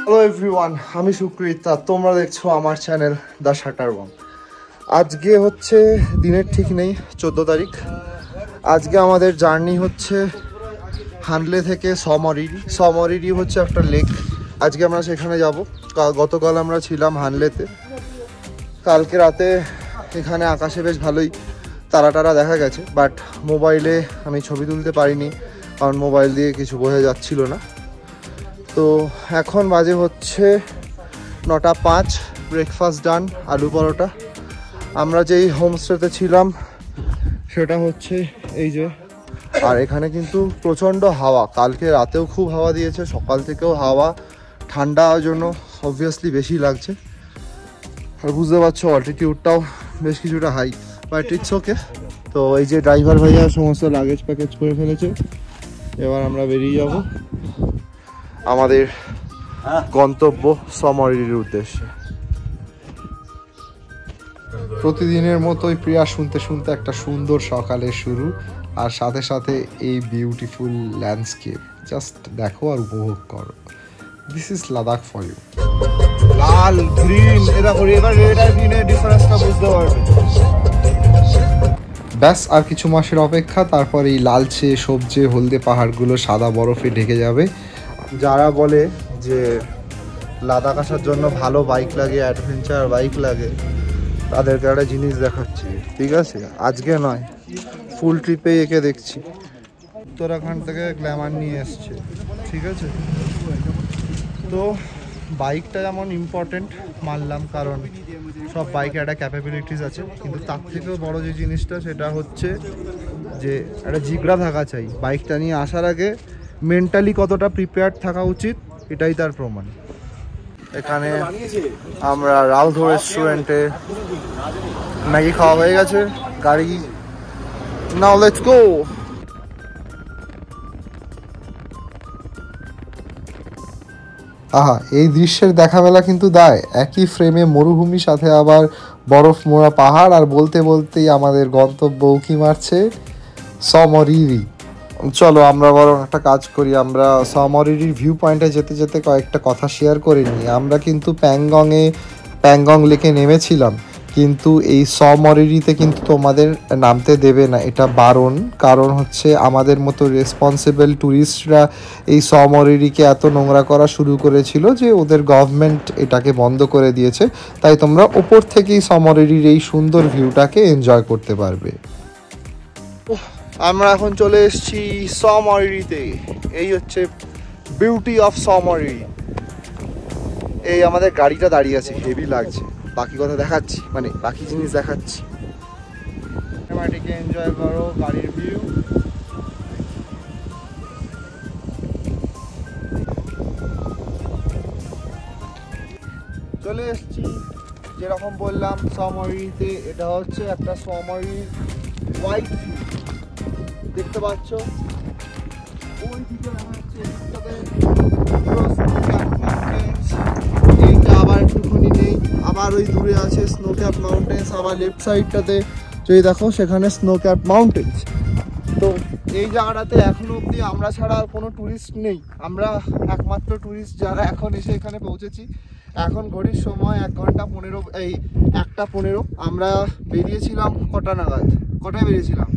Hello everyone, আমি সুকৃত, তোমরা দেখছো আমার চ্যানেল দ্য শাটার বং। আজকে হচ্ছে দিনের ঠিক নেই, 14 তারিখ। আজকে আমাদের জার্নি হচ্ছে হানলে থেকে সমরিরি। সমরিরি হচ্ছে একটা লেক, আজকে আমরা সেখানে যাব। গতকাল আমরা ছিলাম হানলেতে। কালকে রাতে এখানে আকাশে বেশ ভালোই তারা দেখা গেছে, বাট মোবাইলে আমি ছবি তুলতে পারিনি, কারণ মোবাইল দিয়ে কিছু বোঝা যাচ্ছিল না। তো এখন বাজে হচ্ছে 9:05, ব্রেকফাস্ট ডান, আলু পরোটা। আমরা যেই হোমস্টেতে ছিলাম সেটা হচ্ছে এই যে, আর এখানে কিন্তু প্রচণ্ড হাওয়া, কালকে রাতেও খুব হাওয়া দিয়েছে, সকাল থেকেও হাওয়া, ঠান্ডা জন্য অবভিয়াসলি বেশি লাগছে। আর বুঝতে পারছো অল্টিটিউডটাও বেশ কিছুটা হাই, বাট ইটস ওকে। তো এই যে ড্রাইভার ভাইয়া সমস্ত লাগেজ প্যাকেজ করে ফেলেছে, এবার আমরা বেরিয়ে যাব আমাদের গন্তব্য সমরিরির উদ্দেশ্যে। প্রতিদিনের মতোই প্রিয়া শুনতে শুনতে একটা সুন্দর সকালের শুরু, আর সাথে সাথে এই বিউটিফুল ল্যান্ডস্কেপ জাস্ট দেখো আর উপভোগ করো। This is Ladakh for you. লাল গ্রিন, এবার রেড আর গ্রিনের ডিফারেন্সটা বুঝতে পারবে। ব্যাস আর কিছু মাসের অপেক্ষা, তারপর এই লালচে সবজে হলদে পাহাড়গুলো সাদা বরফে ঢেকে যাবে। যারা বলে যে লাদাখ আসার জন্য ভালো বাইক লাগে, অ্যাডভেঞ্চার বাইক লাগে, তাদেরকে একটা জিনিস দেখাচ্ছি, ঠিক আছে? আজকে নয়, ফুল ট্রিপে একে দেখছি। উত্তরাখণ্ড থেকে গ্ল্যামার নিয়ে এসছে, ঠিক আছে? তো বাইকটা যেমন ইম্পর্টেন্ট মানলাম, কারণ সব বাইকে একটা ক্যাপাবিলিটিস আছে, কিন্তু তার থেকেও বড় যে জিনিসটা সেটা হচ্ছে যে একটা জিগড়া থাকা চাই। বাইকটা নিয়ে আসার আগে মেন্টালি কতটা প্রিপেয়ার্ড থাকা উচিত, এটাই তার প্রমাণ। এখানে আমরা রাউধো রেস্টুরেন্টে ম্যাগি খাওয়া হয়ে গেছে, গাড়ি নাও লেটস গো। আহা, এই দৃশ্যের দেখা মেলা কিন্তু দায়। একই ফ্রেমে মরুভূমি, সাথে আবার বরফ মোড়া পাহাড়, আর বলতে বলতেই আমাদের গন্তব্য উঁকি মারছে সমরিরি। চলো আমরা বরং একটা কাজ করি, আমরা সমরিরির ভিউ পয়েন্টে যেতে যেতে কয়েকটা কথা শেয়ার করে নিই। আমরা কিন্তু প্যাংগং লেকে নেমেছিলাম, কিন্তু এই সমরিরিতে কিন্তু তোমাদের নামতে দেবে না, এটা বারণ। কারণ হচ্ছে আমাদের মতো রেসপন্সিবল ট্যুরিস্টরা এই সমরিরিকে এত নোংরা করা শুরু করেছিল যে ওদের গভর্নমেন্ট এটাকে বন্ধ করে দিয়েছে। তাই তোমরা ওপর থেকেই সমরিরির এই সুন্দর ভিউটাকে এনজয় করতে পারবে। আমরা এখন চলে এসেছি সমরিরিতে। এই হচ্ছে বিউটি অফ সমরিরি। এই আমাদের গাড়িটা দাঁড়িয়ে আছে, হেভি লাগছে। বাকি কথা দেখাচ্ছি, মানে বাকি জিনিস দেখাচ্ছি। সিনেমাটিকে এনজয় করো, গাড়ির ভিউ। চলে এসেছি, যেরকম বললাম সমরিরিতে। এটা হচ্ছে একটা সমরির হোয়াইট ভিউ, দেখতে পাচ্ছ? ওই দিকে হচ্ছে এইটা আবার একটুখানি নেই, আবার ওই দূরে আছে স্নো ক্যাপ মাউন্টেন্স, আবার লেফট সাইডটাতে যদি দেখো সেখানে স্নো ক্যাপ মাউন্টেন্স। তো এই জায়গাটাতে এখনো অবধি আমরা ছাড়া আর কোনো ট্যুরিস্ট নেই, আমরা একমাত্র ট্যুরিস্ট যারা এখন এসে এখানে পৌঁছেছি। এখন ঘড়ির সময় 1:15, এই 1:15। আমরা বেরিয়েছিলাম কটা নাগাদ? কটায় বেরিয়েছিলাম?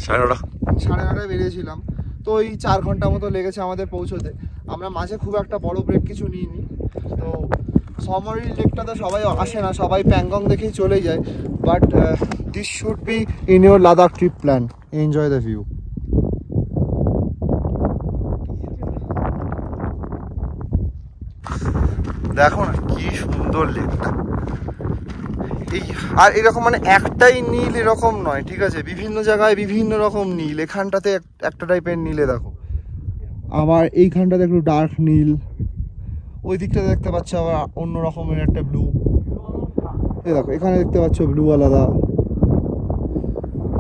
9:30 বেরিয়েছিলাম। তো ওই 4 ঘন্টা মতো লেগেছে আমাদের পৌঁছতে। আমরা মাঝে খুব একটা বড় ব্রেক কিছু নিইনি। তো সমরিরি লেকটাতে সবাই আসে না, সবাই প্যাংগং দেখেই চলে যায়, but this should be in your Ladakh trip plan. Enjoy the view. দেখো না কি সুন্দর লেকটা। এই আর এরকম মানে একটাই নীল এরকম নয়, ঠিক আছে? বিভিন্ন জায়গায় বিভিন্ন রকম নীল। এখানটাতে একটা টাইপের নীলে দেখো, আবার এইখানটাতে একটু ডার্ক নীল, ওই দিকটা দেখতে পাচ্ছ আবার অন্য রকমের একটা ব্লু। এই দেখো এখানে দেখতে পাচ্ছ ব্লু আলাদা।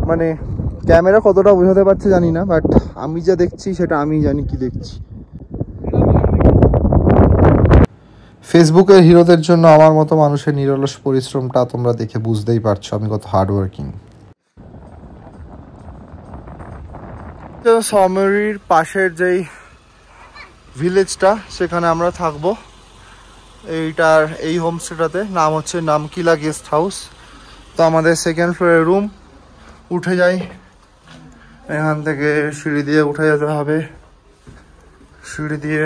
মানে ক্যামেরা কতটা বোঝাতে পারছে জানি না, বাট আমি যা দেখছি সেটা আমি জানি কি দেখছি। ফেসবুকের হিরোদের জন্য আমার মতো মানুষের নিরলস পরিশ্রমটা তোমরা দেখে বুঝতেই পারছো আমি কত হার্ডওয়ার্কিং। সমরির পাশের যেই ভিলেজটা, সেখানে আমরা থাকবো। এইটার এই হোমস্টেটাতে নাম হচ্ছে নামকিলা গেস্ট হাউস। তো আমাদের সেকেন্ড ফ্লোরের রুম, উঠে যাই এখান থেকে, সিঁড়ি দিয়ে উঠে যেতে হবে, সিঁড়ি দিয়ে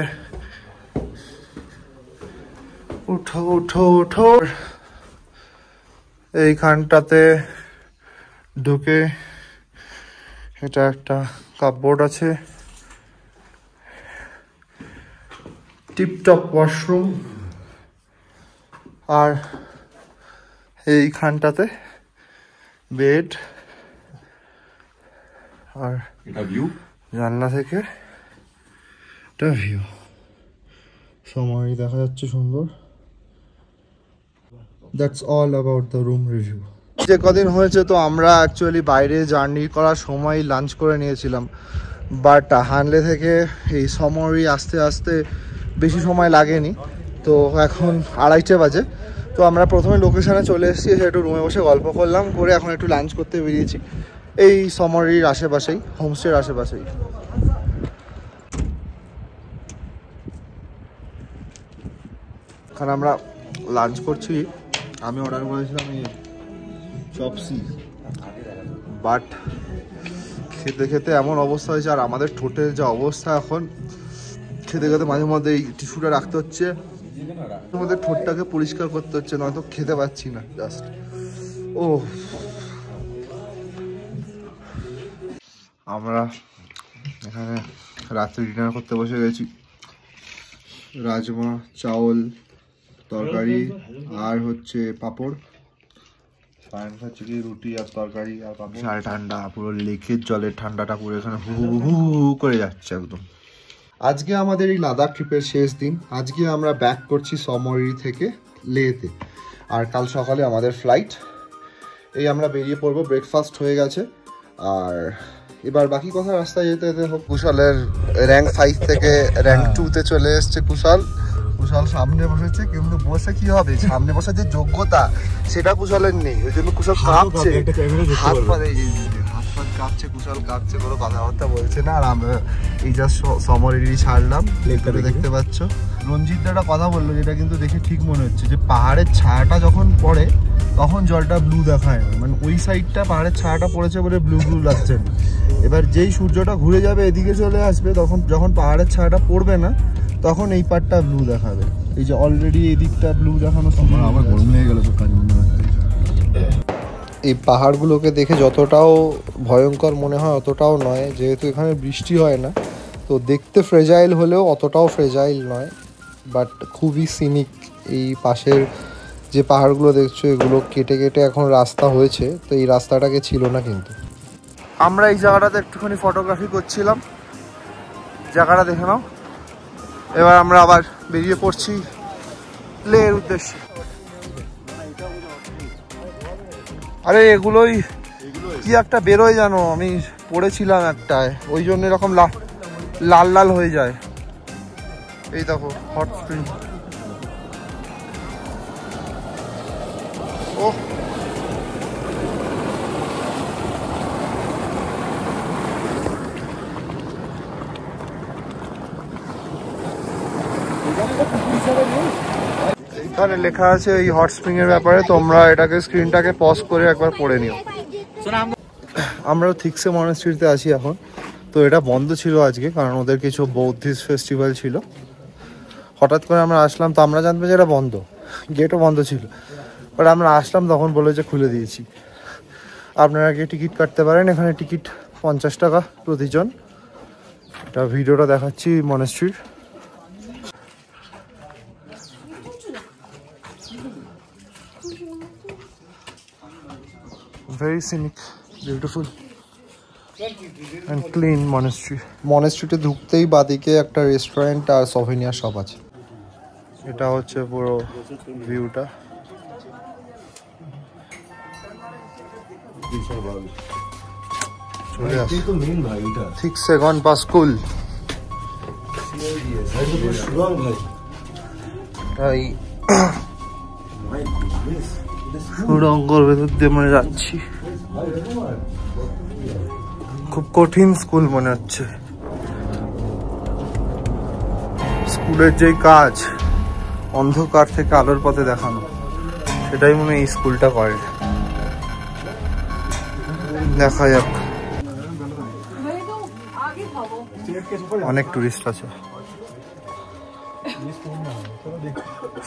উঠো উঠো উঠো। এইখানটাতে ঢুকে এটা একটা কাপবোর্ড আছে, টিপটপ ওয়াশরুম, আর এইখানটাতে বেড, আর জানলা থেকে একটা ভিউ, সময় দেখা যাচ্ছে সুন্দর। That's all about the room review. যে কদিন হয়েছে তো আমরা অ্যাকচুয়ালি বাইরে জার্নি করার সময় লাঞ্চ করে নিয়েছিলাম, বাট হানলে থেকে এই সমরি আসতে আসতে বেশি সময় লাগেনি। তো এখন 2:30 বাজে। তো আমরা প্রথমে লোকেশানে চলে এসেছি, এসে একটু রুমে বসে গল্প করলাম, করে এখন একটু লাঞ্চ করতে বেরিয়েছি এই সমরির আশেপাশেই, হোমস্টের আশেপাশেই। এখানে আমরা লাঞ্চ করছি, আমি অর্ডার করেছিলাম এই চপসি, বাট খেতে খেতে এমন অবস্থা হয়েছে, আর আমাদের ঠোঁটের যে অবস্থা এখন, খেতে খেতে মাঝে মধ্যে এই টিস্যুটা রাখতে হচ্ছে, আমাদের ঠোঁটটাকে পরিষ্কার করতে হচ্ছে, নয়তো খেতে পাচ্ছি না জাস্ট। ও আমরা এখানে রাত্রে ডিনার করতে বসে গেছি, রাজমা, চাউল, তরকারি আর হচ্ছে পাঁপড়, রুটি আর তরকারি আর পাঁপড়। আর ঠান্ডা, পুরো লেকের জলের ঠান্ডাটা পুরো এখানে হু হু হু করে যাচ্ছে একদম। আজকে আমাদের এই লাদাখ ট্রিপের শেষ দিন। আজকে আমরা ব্যাক করছি সমরি থেকে লেতে, আর কাল সকালে আমাদের ফ্লাইট। এই আমরা বেরিয়ে পড়বো, ব্রেকফাস্ট হয়ে গেছে, আর এবার বাকি কথা রাস্তায় যেতে যেতে হোক। কুশলের র্যাঙ্ক 5 থেকে র্যাঙ্ক 2-তে চলে এসছে কুশল। কুশল সামনে বসেছে, কিন্তু বসে কি হবে, সামনে বসার যে যোগ্যতা সেটা কুশলের নেই, ওই জন্য কুশল কাঁপছে, হাত পা কাঁপছে, কুশল কাঁপছে, কোনো কথাবার্তা বলছে না। আর আমরা এই জাস্ট সমরিরি ছাড়লাম, লেকটাতে দেখতে পাচ্ছ। রঞ্জিত একটা কথা বললো, যেটা কিন্তু দেখে ঠিক মনে হচ্ছে, যে পাহাড়ের ছায়াটা যখন পড়ে তখন জলটা ব্লু দেখায় না, মানে ওই সাইডটা পাহাড়ের ছায়াটা পড়েছে বলে ব্লু ব্লু লাগছে না। এবার যেই সূর্যটা ঘুরে যাবে এদিকে চলে আসবে, তখন যখন পাহাড়ের ছায়াটা পড়বে না তখন এই পার্টটা ব্লু দেখাবে। এই যে অলরেডি এই দিকটা ব্লু দেখানো, আমার গরম লেগে গেল। এই পাহাড়গুলোকে দেখে যতটাও ভয়ঙ্কর মনে হয় অতটাও নয়, যেহেতু এখানে বৃষ্টি হয় না, তো দেখতে ফ্রেজাইল হলেও অতটাও ফ্রেজাইল নয়, বাট খুবই সিনিক। এই পাশের যে পাহাড়গুলো দেখছো এগুলো কেটে কেটে এখন রাস্তা হয়েছে, তো এই রাস্তাটাকে ছিল না। কিন্তু আমরা এই জায়গাটাতে একটুখানি ফটোগ্রাফি করছিলাম, জায়গাটা দেখে নাও। এবার আমরা আবার বেরিয়ে পড়ছি লের উদ্দেশ্যে। আরে এগুলোই কি একটা বেরোয় জানো, আমি পড়েছিলাম একটায়, ওই জন্য এরকম লাল লাল হয়ে যায়। এই দেখো হট স্প্রিং। ও এখানে লেখা আছে এই হট স্প্রিং এর ব্যাপারে, তোমরা এটাকে স্ক্রিনটাকে পজ করে একবার পড়ে নিও। আমরা থিকসে মনাস্ট্রিতে আছি এখন। তো এটা বন্ধ ছিল আজকে, কারণ ওদের কিছু বৌদ্ধিস্ট ফেস্টিভ্যাল ছিল। হঠাৎ করে আমরা আসলাম, তো আমরা জানতাম যে এটা বন্ধ, গেটও বন্ধ ছিল, বাট আমরা আসলাম তখন বলে যে খুলে দিয়েছি। আপনারা গিয়ে টিকিট কাটতে পারেন, এখানে টিকিট 50 টাকা প্রতিজন। এটা ভিডিওটা দেখাচ্ছি মনাস্ট্রির। Very scenic, beautiful and clean monastery. মনাস্ট্রিতে ঢুকতেই বাদিকে একটা রেস্টুরেন্ট আর সভেনিয়ার শপ আছে। এটা হচ্ছে পুরো ভিউটা। চলে আসি ঠিক সেগন পাস স্কুল। তাই সুড়ঙ্গর ভেতর দিয়ে মনে যাচ্ছি, খুব কঠিন স্কুল মনে হচ্ছে। স্কুলের যেই কাজ অন্ধকার থেকে আলোর পথে দেখানো, সেটাই মনে হয় এই স্কুলটা করে। দেখা যাক, অনেক টুরিস্ট আছে।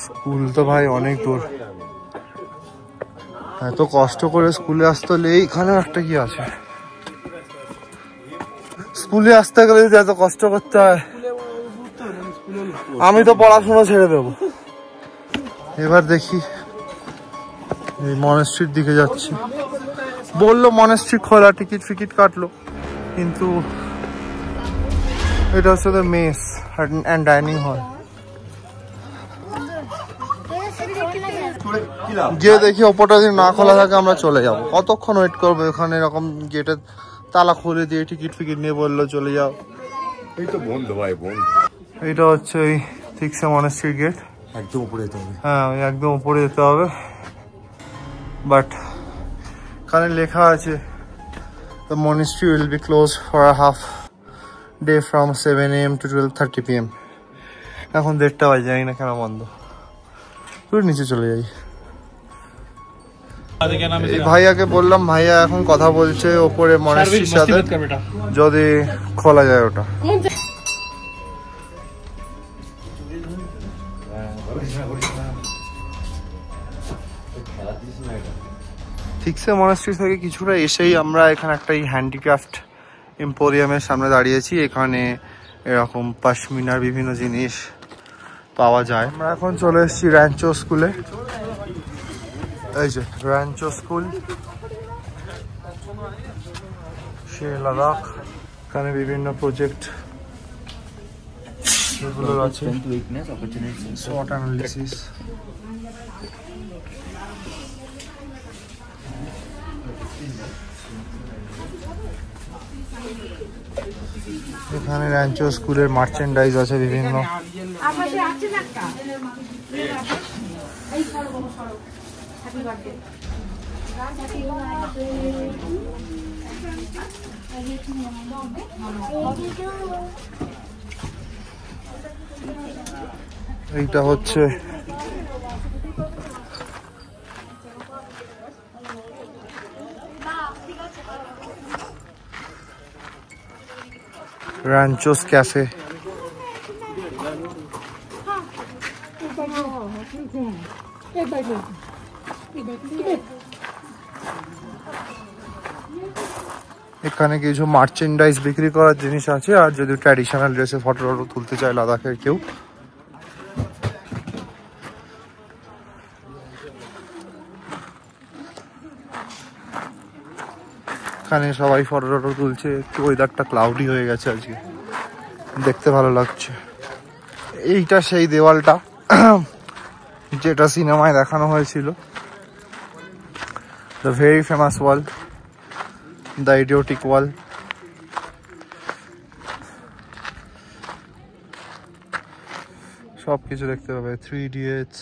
স্কুল তো ভাই অনেক দূর, এত কষ্ট করে স্কুলে আসতে হলে এইখানে একটা কি আছে, স্কুলে আসতে গেলে যদি এত কষ্ট করতে হয়, আমি তো পড়াশোনা ছেড়ে দেবো। এবার দেখি, এই মনেস্ট্রির দিকে যাচ্ছি। বললো মনেস্ট্রি খোলা, টিকিট ফিকিট কাটলো, কিন্তু এটা হচ্ছে তো মেস অ্যান্ড ডাইনিং হল। গিয়ে দেখি ওপরটা যদি না খোলা থাকে আমরা চলে যাবো। কতক্ষণ ওয়েট করবো এখানে, এরকম গেটে তালা খুলে দিয়ে টিকিট ফিকিট নিয়ে বললো চলে যাও। এই তো বন্ধ ভাই, বন্ধ। এইটা হচ্ছে ওই থিকসে মনেস্ট্রির গেট, একদম উপরে যেতে হবে। হ্যাঁ ওই একদম উপরে যেতে হবে। বাট এখানে লেখা আছে the monastery will be closed for a half day from 7 AM to 12:30 PM. এখন 1:30 বাজে, জানি না কেন বন্ধ। তুই নিচে চলে যাই। এই ভাইয়াকে বললাম, ভাইয়া এখন কথা বলছে ওপরে মনেস্ট্রির সাথে, যদি খোলা যায় ওটা। থিকসে মনেস্ট্রি থেকে কিছুটা এসেই আমরা এখানে একটা হ্যান্ডিক্রাফট এম্পোরিয়ামের সামনে দাঁড়িয়েছি। এখানে এরকম পশমিনার বিভিন্ন জিনিস পাওয়া যায়। আমরা এখন চলে এসেছি র্যাঞ্চো স্কুলে। এই যে র্যাঞ্চো স্কুল, সে লাদাখ। এখানে বিভিন্ন প্রজেক্ট এগুলো আছে, SWOT অ্যানালিসিস। এখানে র্যাঞ্চো স্কুলের মার্চেন্ডাইজ আছে বিভিন্ন। এইটা হচ্ছে রাঞ্চোস ক্যাফে। এখানে কিছু মার্চেন্ডাইজ বিক্রি করার জিনিস আছে, আর যদি ট্র্যাডিশনাল ড্রেসে ফটো তুলতে চায় লাদাখের কেউ, এখানে সবাই ফটো তুলছে। একটু ওয়েদারটা ক্লাউডি হয়ে গেছে আজকে, দেখতে ভালো লাগছে। এইটা সেই দেওয়ালটা যেটা সিনেমায় দেখানো হয়েছিল, the very famous wall, the idiotic wall. সব কিছু দেখতে পাবে, 3 Idiots।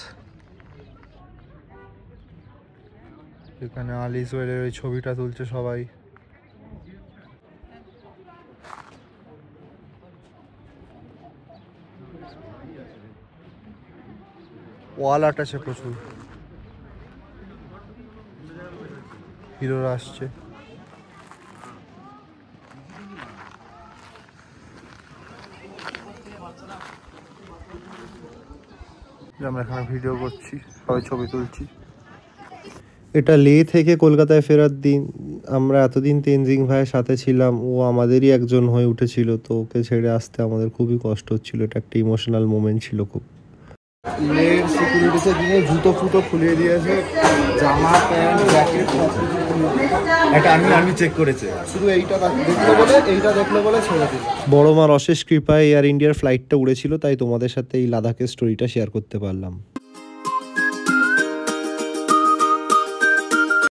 এখানে আলিস ওয়েলের ওই ছবিটা তুলছে সবাই। ওয়াল আর্ট আছে প্রচুর, হিরোরা আসছে। আমরা এখানে ভিডিও করছি, সবাই ছবি তুলছি। এটা লে থেকে কলকাতায় ফেরার দিন। আমরা এতদিন তেনজিং ভাইয়ের সাথে ছিলাম, ও আমাদেরই একজন হয়ে উঠেছিল, তো ওকে ছেড়ে আসতে আমাদের খুবই কষ্ট হচ্ছিল। এটা একটা ইমোশনাল মোমেন্ট ছিল খুব। লের সিকিউরিটিতে দিয়ে জুতো ফুটো খুলিয়ে দিয়েছে, জামা প্যান্ট জ্যাকেট সব কিছু এটা আমি চেক করেছি, শুধু এইটা দেখলে বলে ছেড়ে দিল। বড় মার অশেষ কৃপায় এয়ার ইন্ডিয়ার ফ্লাইটটা উড়েছিল, তাই তোমাদের সাথে এই লাদাখের স্টোরিটা শেয়ার করতে পারলাম।